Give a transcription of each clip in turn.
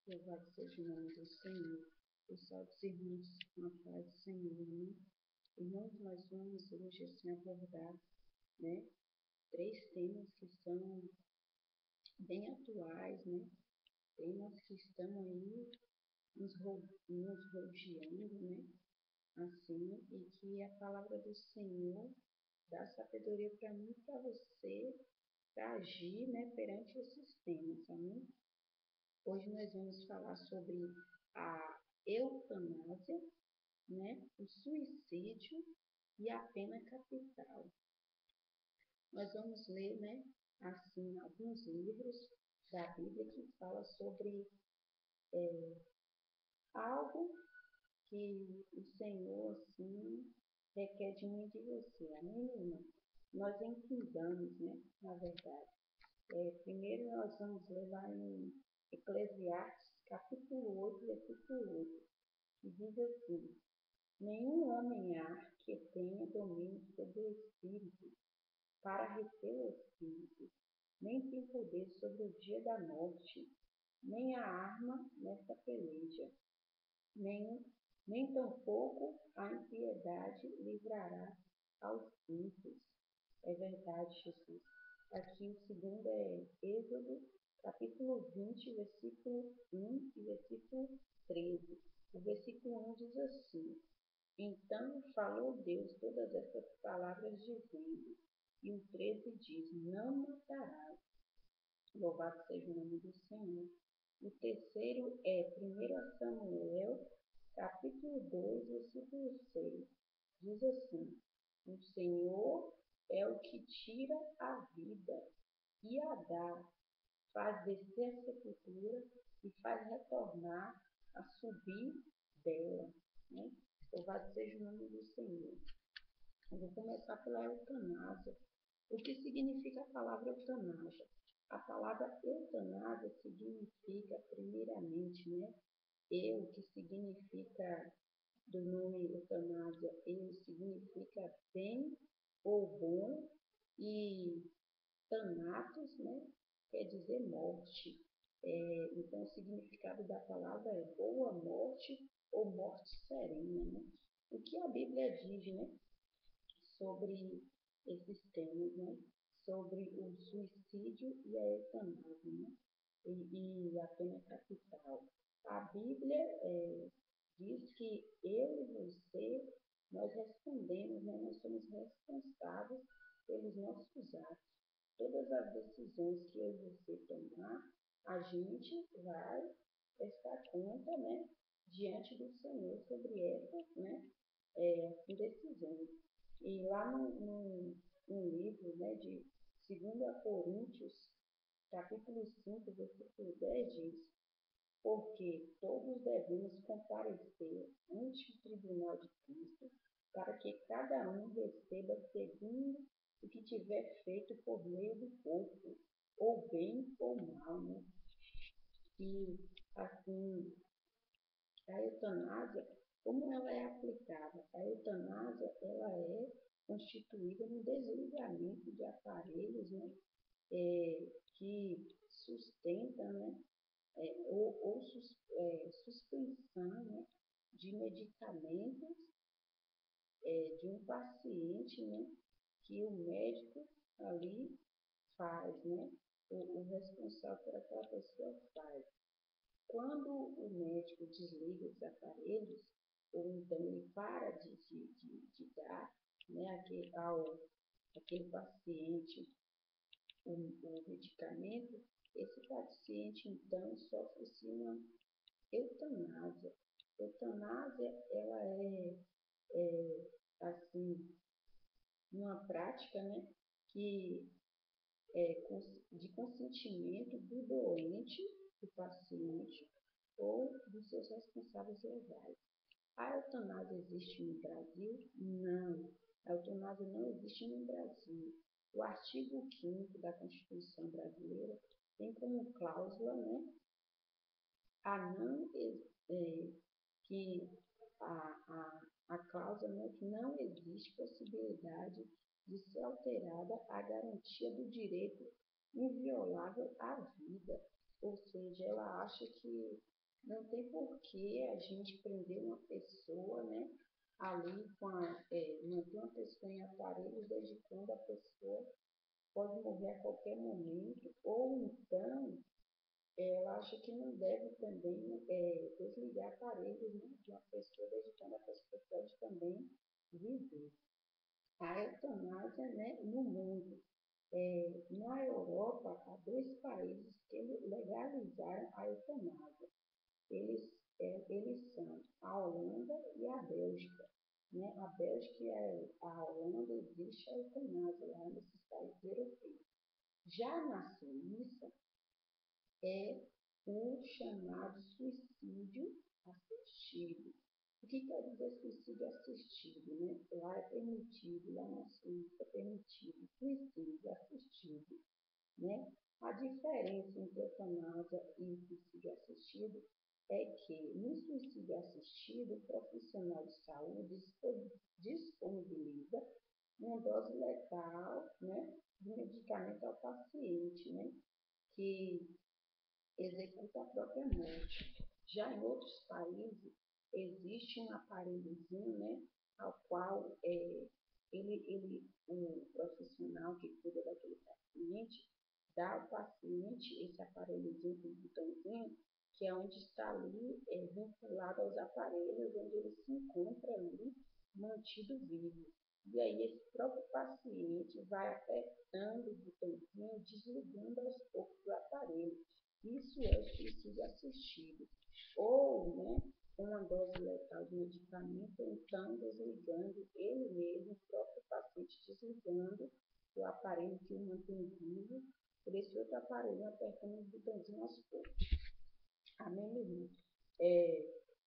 Louvado seja o nome do Senhor. Os salves irmãos, na paz do Senhor, né? Irmãos, nós vamos hoje assim abordar, né, três temas que são bem atuais, né? Temas que estão aí nos rodeando, né? Assim, e que a palavra do Senhor dá sabedoria para mim e para você, para agir, né, perante esses temas, amém? Hoje nós vamos falar sobre a eutanásia, né, o suicídio e a pena capital. Nós vamos ler, né, assim, alguns livros da Bíblia que falam sobre algo que o Senhor, assim, requer de mim e de você. Amém, irmã? Nós entendamos, né, na verdade. Primeiro nós vamos ler lá em Eclesiastes, capítulo 8, versículo 8, que diz assim: nenhum homem há que tenha domínio sobre o Espírito, para reter o Espírito, nem tem poder sobre o dia da morte, nem a arma nesta peleja, nem tampouco a impiedade livrará aos ímpios. É verdade, Jesus. Aqui o segundo é Êxodo, capítulo 20, versículo 1 e versículo 13. O versículo 1 diz assim: então falou Deus todas essas palavras, dizendo, e o 13 diz: não matarás. Louvado seja o nome do Senhor. O terceiro é 1 Samuel, capítulo 2, versículo 6. Diz assim: o Senhor é o que tira a vida e a dá, faz descer a sepultura e faz retornar a subir dela. Né? Louvado seja o nome do Senhor. Eu vou começar pela eutanásia. O que significa a palavra eutanásia? A palavra eutanásia significa, primeiramente, né? Eu, que significa, do nome eutanásia, eu significa bem ou bom, e thanatos, né? Quer dizer morte. Então, o significado da palavra é boa morte ou morte serena, né? O que a Bíblia diz, né, sobre esses temas, né? Sobre o suicídio e a eutanásia, né? E a pena capital. A Bíblia diz que eu e você, nós respondemos, né? Nós somos responsáveis pelos nossos atos. Todas as decisões que eu e você tomar, a gente vai prestar conta, né, diante do Senhor sobre essas, né, decisões. E lá no livro, né, de 2 Coríntios, capítulo 5, versículo 10 diz: porque todos devemos comparecer ante o tribunal de Cristo, para que cada um receba segundo o que tiver feito por meio do corpo, ou bem ou mal, né? E, assim, a eutanásia, como ela é aplicada? A eutanásia, ela é constituída no desligamento de aparelhos, né, que sustentam, né, suspensão, né, de medicamentos de um paciente, né, que o médico ali faz, né, o responsável por aquela pessoa faz. Quando o médico desliga os aparelhos, ou então ele para de dar, né, aquele paciente o medicamento, esse paciente então sofre-se uma eutanásia. Eutanásia, ela assim, uma prática, né, que de consentimento do doente, do paciente, ou dos seus responsáveis legais. A eutanásia existe no Brasil? Não. A eutanásia não existe no Brasil. O artigo 5º da Constituição Brasileira tem como cláusula, né, a não, que a cláusula, né, que não existe possibilidade de ser alterada a garantia do direito inviolável à vida. Ou seja, ela acha que não tem por que a gente prender uma pessoa, né, ali manter uma pessoa em aparelhos desde quando a pessoa pode morrer a qualquer momento, ou então ela acha que não deve também desligar aparelhos, né, de uma pessoa desde quando a pessoa pode também viver. A eutanásia, né, no mundo. Na Europa, há dois países que legalizaram a eutanásia. Eles são a Holanda e a Bélgica. Né? A Bélgica e a Holanda existe a eutanásia lá nesses países europeus. Já na Suíça, é o chamado suicídio assistido. O que quer dizer suicídio assistido? Né? Lá é permitido, lá na Suíça é permitido suicídio assistido. Né? A diferença entre eutanásia e suicídio assistido é que no suicídio assistido, o profissional de saúde disponibiliza uma dose letal, né, de medicamento ao paciente, né, que executa a própria morte. Já em outros países, existe um aparelhozinho, né, ao qual o profissional que cuida daquele paciente, dá ao paciente esse aparelhozinho com um botãozinho, que é onde está ali vinculado aos aparelhos, onde ele se encontra ali mantido vivo. E aí esse próprio paciente vai apertando o botãozinho, desligando aos poucos o aparelho. Isso é suicídio assistido. Ou, né, uma dose letal de medicamento, então desligando ele mesmo, o próprio paciente desligando o aparelho que o mantém vivo, por esse outro aparelho apertando o botãozinho aos poucos. Amém, meu irmão?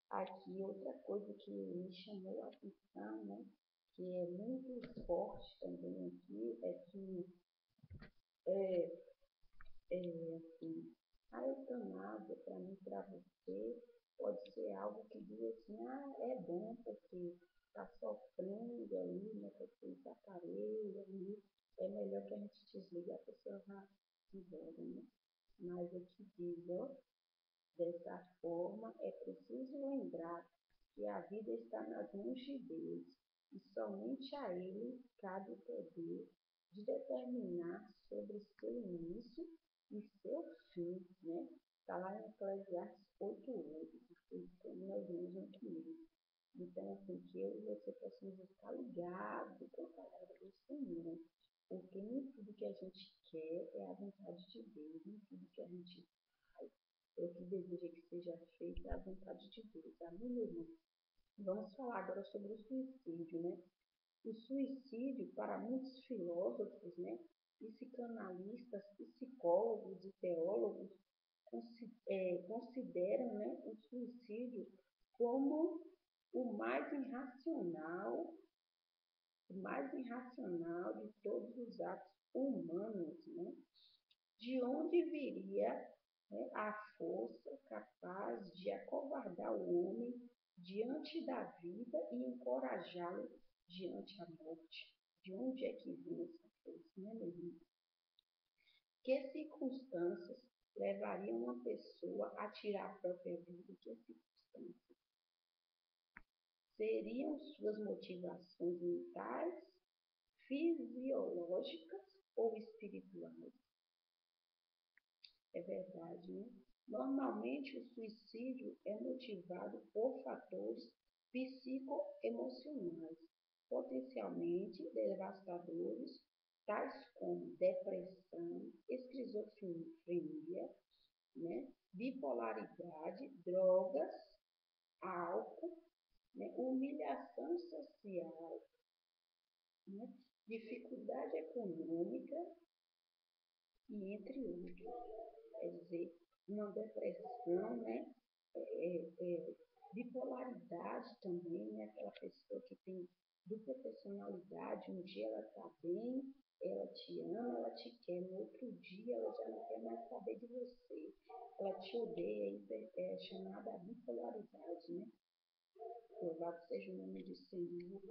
Aqui, outra coisa que me chamou a atenção, né, que é muito forte também aqui, é que é, assim, a eutanásia, para mim, para você, pode ser algo que diz assim, é bom porque está sofrendo ali, né, com esse aparelho ali, é melhor que a gente desligue, a pessoa vá embora, né? Mas aqui diz, ó, dessa forma, é preciso lembrar que a vida está nas mãos de Deus e somente a Ele cabe o poder de determinar sobre seu início e seu fim, né? Está lá em Eclesiastes 8:8, como nós vemos no primeiro. Então, assim, que eu e você possamos estar ligados com a palavra do Senhor, porque nem tudo que a gente quer é a vontade de Deus, nem tudo que a gente faz é o que deseja que seja feito é a vontade de Deus. Amém, meu irmão? Vamos falar agora sobre o suicídio, né? O suicídio, para muitos filósofos, né, psicanalistas, psicólogos e teólogos, consideram, né, o suicídio como o mais irracional de todos os atos humanos, né? De onde viria, né, a força capaz de acovardar o homem diante da vida e encorajá-lo diante da morte? De onde é que vem essa força, né, meu irmão? Que circunstâncias levariam uma pessoa a tirar a própria vida? Que circunstâncias? Seriam suas motivações mentais, fisiológicas ou espirituais? É verdade, né? Normalmente, o suicídio é motivado por fatores psicoemocionais, potencialmente devastadores, tais como depressão, esquizofrenia, né? Bipolaridade, drogas, álcool, né? Humilhação social, né? Dificuldade econômica e entre outros. Quer dizer, uma depressão, né? Bipolaridade também, né? Aquela pessoa que tem dupla personalidade, um dia ela está bem, ela te ama, ela te quer, no outro dia ela já não quer mais saber de você, ela te odeia, é chamada bipolaridade, né? Louvado seja o nome do Senhor.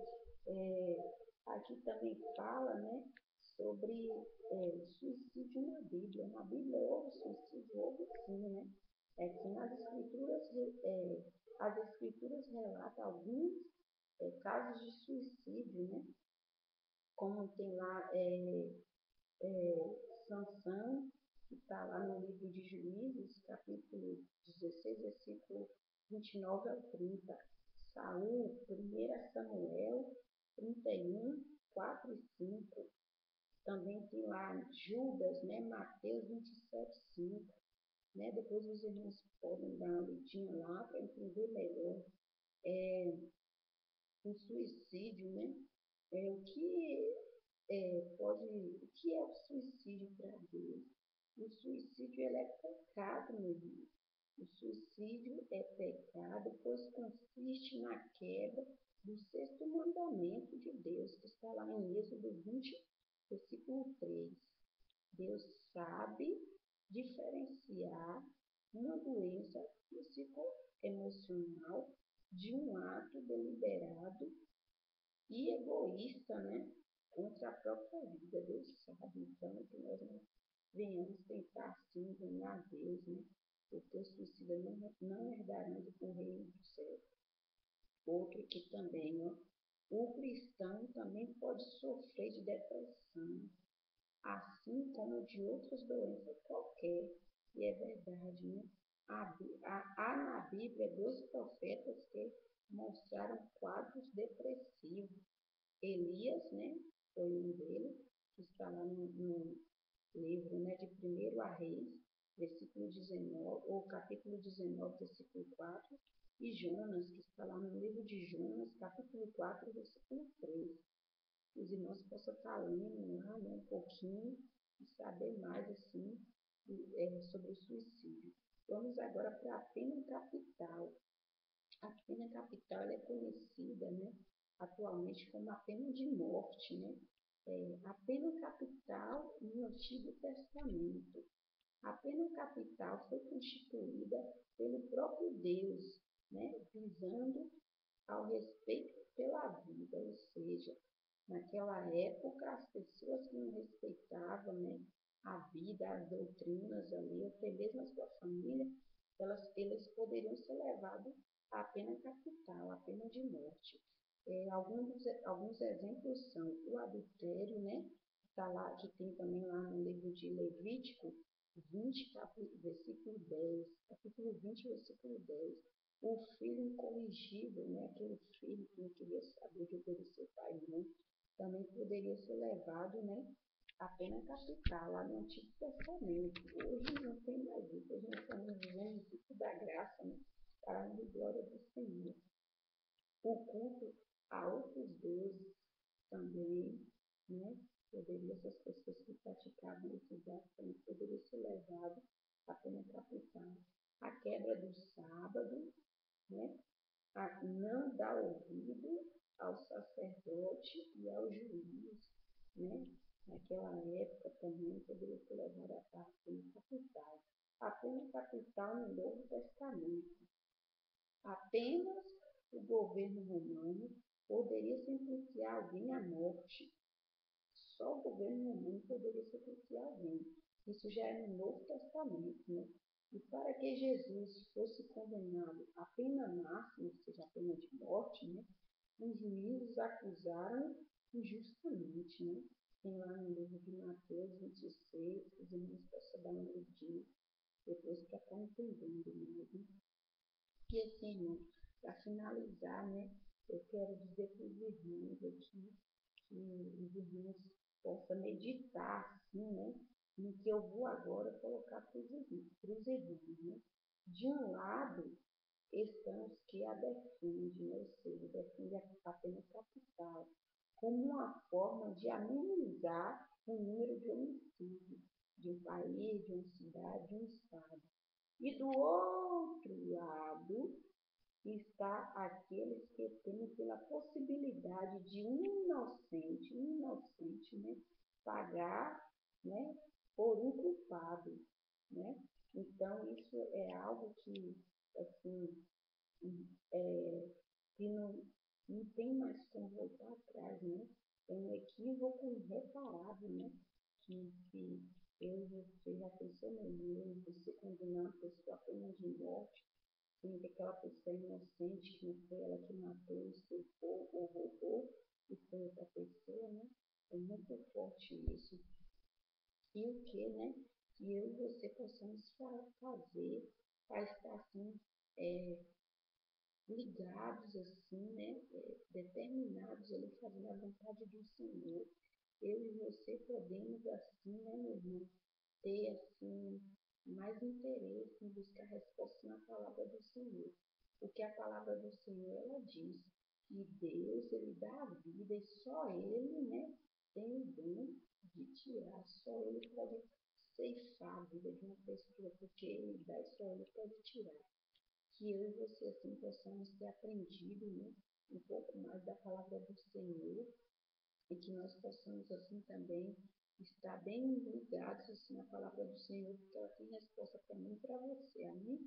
Aqui também fala, né, sobre suicídio na Bíblia. Na Bíblia houve suicídio, houve sim, né? É que nas escrituras, as escrituras relatam alguns casos de suicídio, né? Como tem lá Sansão, que está lá no livro de Juízes, capítulo 16, versículo 29 ao 30. Saul, 1 Samuel 31, 4 e 5. Também tem lá Judas, né? Mateus 27, 5. Né? Depois os irmãos podem dar uma lidinha lá para entender melhor o suicídio, né? O que é o suicídio para Deus? O suicídio ele é pecado, meu irmão. O suicídio é pecado, pois consiste na quebra do sexto mandamento de Deus, que está lá em Êxodo 20, versículo 3. Deus sabe diferenciar uma doença psicoemocional de um ato deliberado e egoísta, né? Contra a própria vida. Deus sabe, então, que nós não venhamos tentar assim enganar Deus, né? Porque os suicidas não herdarão do reino do céu. Outro que também, ó, o cristão também pode sofrer de depressão, assim como de outras doenças qualquer. E é verdade, né? Há na Bíblia dois profetas que mostraram quadros depressivos. Elias, né? Foi um deles, que está lá no livro, né, de 1 a Reis, versículo 19, ou capítulo 19, versículo 4, e Jonas, que está lá no livro de Jonas, capítulo 4, versículo 3. Os irmãos possam estar lendo lá, né, um pouquinho e saber mais assim sobre o suicídio. Vamos agora para a pena capital. A pena capital ela é conhecida, né, atualmente como a pena de morte, né? A pena capital no Antigo Testamento. A pena capital foi constituída pelo próprio Deus, né, visando ao respeito pela vida, ou seja, naquela época as pessoas que não respeitavam, né, a vida, as doutrinas ali, até mesmo a sua família, eles poderiam ser levados à pena capital, à pena de morte. Alguns exemplos são o adultério, né? Tá lá, que tem também lá no livro de Levítico 20, versículo 10. Capítulo 20, versículo 10. O filho incorrigível, né? Aquele filho que não queria saber de obedecer pai e mãe, também poderia ser levado, né? A pena capital, lá no Antigo Testamento. Hoje não tem mais isso. Hoje nós estamos vivendo o tipo da graça, né? Para a glória do Senhor. O culto a outros deuses também, né? Essas pessoas que praticavam esses atos também poderiam ser levadas à pena capital. A quebra do sábado, né? A não dar ouvido ao sacerdote e ao juiz, né? Naquela época também poderia ser levada à pena capital. A pena capital no Novo Testamento. Apenas o governo romano poderia sentenciar alguém à morte. Só o governo romano poderia sentenciar alguém. Isso já é no Novo Testamento, né? E para que Jesus fosse condenado à pena máxima, ou seja, a pena de morte, né? Os juízes acusaram injustamente, né? Tem lá no livro de Mateus 26, os irmãos possam dar uma olhadinha depois para estar entendendo mesmo. E assim, irmão, para finalizar, né, eu quero dizer para os irmãos aqui que os irmãos possam meditar, assim, né, no que eu vou agora colocar para os irmãos, né. De um lado, estão os que a defendem, né, ou seja, defendem a pena capital, como uma forma de amenizar o número de homicídios de um país, de uma cidade, de um estado. E do outro lado, está aqueles que temem pela possibilidade de um inocente, né, pagar, né, por um culpado, né? Então, isso é algo que, assim, que não tem mais como voltar atrás, né? é um equívoco irreparável, né? Que eu e você já pensamos em você condenar a pessoa apenas de morte, sendo que aquela pessoa é inocente, que não foi ela que matou, estuprou ou roubou, e foi outra pessoa, né? É muito forte isso. E o que, né? Que eu e você possamos fazer para estar assim, é, ligados, assim, né? Determinados ali, fazendo a vontade do Senhor. Eu e você podemos, assim, né, meu irmão, ter, assim, mais interesse em buscar resposta na palavra do Senhor. Porque a palavra do Senhor, ela diz que Deus, ele dá a vida e só ele, né, tem o dom de tirar, só ele pode ceifar a vida de uma pessoa, porque ele dá e só ele pode tirar. Que eu e você, assim, possamos ter aprendido, né, um pouco mais da palavra do Senhor e que nós possamos, assim, também estar bem ligados, assim, na palavra do Senhor, porque ela tem resposta também para você, amém?